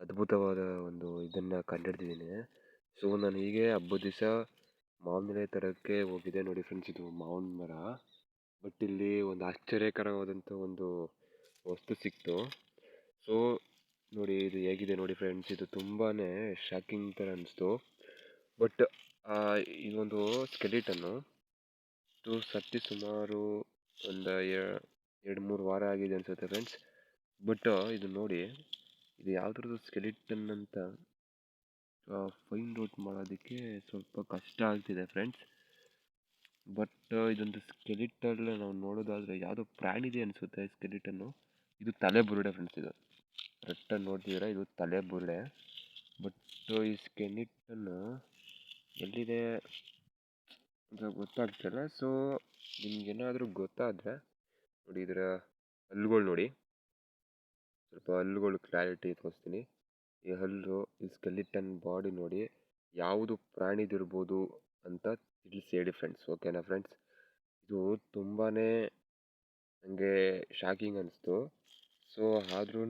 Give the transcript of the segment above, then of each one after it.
ಅದ್ಭುತವಾದ ಒಂದು ಇದನ್ನು ಕಂಡುಹಿಡ್ದಿದ್ದೀನಿ. ಸೊ ನಾನು ಹೀಗೆ ಹಬ್ಬದ ದಿವಸ ಮಾವಿನ ಎಲೆ ತರೋಕ್ಕೆ ಹೋಗಿದ್ದೆ ನೋಡಿ ಫ್ರೆಂಡ್ಸ್. ಇದು ಮಾವಿನ ಮರ, ಬಟ್ ಇಲ್ಲಿ ಒಂದು ಆಶ್ಚರ್ಯಕರವಾದಂಥ ಒಂದು ವಸ್ತು ಸಿಕ್ತು. ಸೊ ನೋಡಿ ಇದು ಹೇಗಿದೆ ನೋಡಿ ಫ್ರೆಂಡ್ಸ್, ಇದು ತುಂಬಾ ಶಾಕಿಂಗ್ ಥರ ಅನಿಸ್ತು. ಬಟ್ ಇದೊಂದು ಸ್ಕೆಲಿಟನ್ನು, ಇದು ಸತ್ತಿ ಸುಮಾರು ಒಂದು 2-3 ವಾರ ಆಗಿದೆ ಅನಿಸುತ್ತೆ ಫ್ರೆಂಡ್ಸ್. ಬಟ್ ಇದು ನೋಡಿ, ಇದು ಯಾವುದ್ರದ್ದು ಸ್ಕೆಲಿಟನ್ ಅಂತ ಫೈಂಡ್ ಔಟ್ ಮಾಡೋದಕ್ಕೆ ಸ್ವಲ್ಪ ಕಷ್ಟ ಆಗ್ತಿದೆ ಫ್ರೆಂಡ್ಸ್. ಬಟ್ ಇದೊಂದು ಸ್ಕೆಲಿಟಲ್ ನಾವು ನೋಡೋದಾದರೆ ಯಾವುದೋ ಪ್ರಾಣಿದೆ ಅನಿಸುತ್ತೆ ಸ್ಕೆಲಿಟನ್ನು. ಇದು ತಲೆ ಬುರುಡೆ ಫ್ರೆಂಡ್ಸ್. ಇದು ಕರೆಕ್ಟಾಗಿ ನೋಡ್ತಿದ್ದೀರಾ, ಇದು ತಲೆ ಬುರುಡೆ. ಬಟ್ ಈ ಸ್ಕೆಲಿಟನ್ನು ಎಲ್ಲಿದೆ ಅಂತ ಗೊತ್ತಾಗ್ತಿಲ್ಲ. ಸೊ ನಿಮ್ಗೇನಾದರೂ ಗೊತ್ತಾದರೆ ನೋಡಿ, ಇದರ ಹಲ್ಲುಗಳು ನೋಡಿ, ಸ್ವಲ್ಪ ಹಲ್ಲುಗಳು ಕ್ಲಾರಿಟಿ ತೋರಿಸ್ತೀನಿ. ಈ ಹಲ್ಲು, ಈ ಸ್ಕೆಲಿಟನ್ ಬಾಡಿ ನೋಡಿ, ಯಾವುದು ಪ್ರಾಣಿದಿರ್ಬೋದು ಅಂತ ತಿಳಿಸಿ ಹೇಳಿ ಫ್ರೆಂಡ್ಸ್. ಓಕೆನಾ ಫ್ರೆಂಡ್ಸ್? ಇದು ತುಂಬಾ ನನಗೆ ಶಾಕಿಂಗ್ ಅನಿಸ್ತು. ಸೊ ಆದ್ರೂ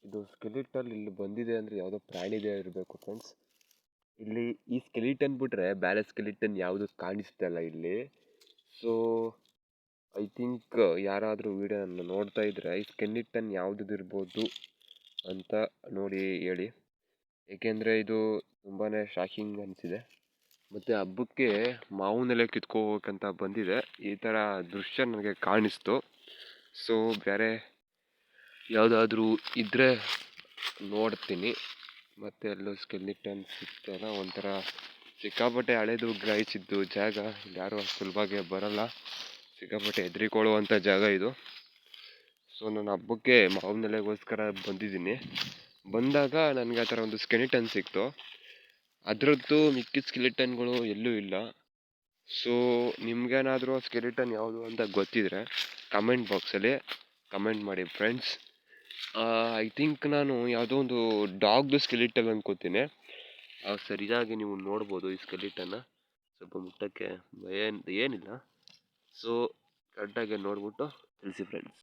ಇದು ಸ್ಕೆಲಿಟನ್ ಇಲ್ಲಿ ಬಂದಿದೆ ಅಂದರೆ ಯಾವುದೋ ಪ್ರಾಣಿದೇ ಇರಬೇಕು ಫ್ರೆಂಡ್ಸ್. ಇಲ್ಲಿ ಈ ಸ್ಕೆಲಿಟನ್ ಬಿಟ್ಟರೆ ಬೇರೆ ಸ್ಕೆಲಿಟನ್ ಯಾವುದು ಕಾಣಿಸ್ತಾ ಇಲ್ಲ ಇಲ್ಲಿ. ಸೊ ಐ ಥಿಂಕ್ ಯಾರಾದರೂ ವಿಡಿಯೋನ ನೋಡ್ತಾ ಇದ್ದರೆ ಈ ಸ್ಕೆಲಿಟನ್ ಯಾವುದಿರ್ಬೋದು ಅಂತ ನೋಡಿ ಹೇಳಿ. ಏಕೆಂದರೆ ಇದು ತುಂಬಾ ಶಾಕಿಂಗ್ ಅನಿಸಿದೆ. ಮತ್ತು ಹಬ್ಬಕ್ಕೆ ಮಾವಿನ ಎಲೆ ಕಿತ್ಕೋಬೇಕಂತ ಬಂದಿದೆ, ಈ ಥರ ದೃಶ್ಯ ನನಗೆ ಕಾಣಿಸ್ತು. ಸೊ ಬೇರೆ ಯಾವುದಾದ್ರೂ ಇದ್ದರೆ ನೋಡ್ತೀನಿ. ಮತ್ತು ಎಲ್ಲೋ ಸ್ಕೆಲಿಟನ್ ಸಿಗ್ತಾಯಿಲ್ಲ. ಒಂಥರ ಸಿಕ್ಕಾಪಟ್ಟೆ ಹಳೇದು ಗ್ರಹಿಸಿದ್ದು ಜಾಗ, ಯಾರೂ ಸುಲಭವಾಗಿ ಬರೋಲ್ಲ, ಸಿಕ್ಕಾಪಟ್ಟೆ ಹೆದರಿಕೊಳ್ಳುವಂಥ ಜಾಗ ಇದು. ಸೊ ನಾನು ಹಬ್ಬಕ್ಕೆ ಮಾವಿನ ಎಲೆಗೋಸ್ಕರ ಬಂದಿದ್ದೀನಿ. ಬಂದಾಗ ನನಗೆ ಆ ಥರ ಒಂದು ಸ್ಕೆಲಿಟನ್ ಸಿಕ್ತು. ಅದರದ್ದು ಮಿಕ್ಕಿದ ಸ್ಕೆಲಿಟನ್ಗಳು ಎಲ್ಲೂ ಇಲ್ಲ. ಸೊ ನಿಮ್ಗೇನಾದರೂ ಸ್ಕೆಲಿಟನ್ ಯಾವುದು ಅಂತ ಗೊತ್ತಿದ್ರೆ ಕಮೆಂಟ್ ಬಾಕ್ಸಲ್ಲಿ ಕಮೆಂಟ್ ಮಾಡಿ ಫ್ರೆಂಡ್ಸ್. ಐ ಥಿಂಕ್ ನಾನು ಯಾವುದೋ ಒಂದು ಡಾಗ್ದು ಸ್ಕೆಲಿಟನ್ ಅನ್ಕೋತೀನಿ. ಸರಿಯಾಗಿ ನೀವು ನೋಡ್ಬೋದು ಈ ಸ್ಕೆಲಿಟನ್ನ, ಸ್ವಲ್ಪ ಮುಟ್ಟಕ್ಕೆ ಏನಿಲ್ಲ. ಸೊ ಕರೆಕ್ಟಾಗಿ ನೋಡ್ಬಿಟ್ಟು ತಿಳಿಸಿ ಫ್ರೆಂಡ್ಸ್.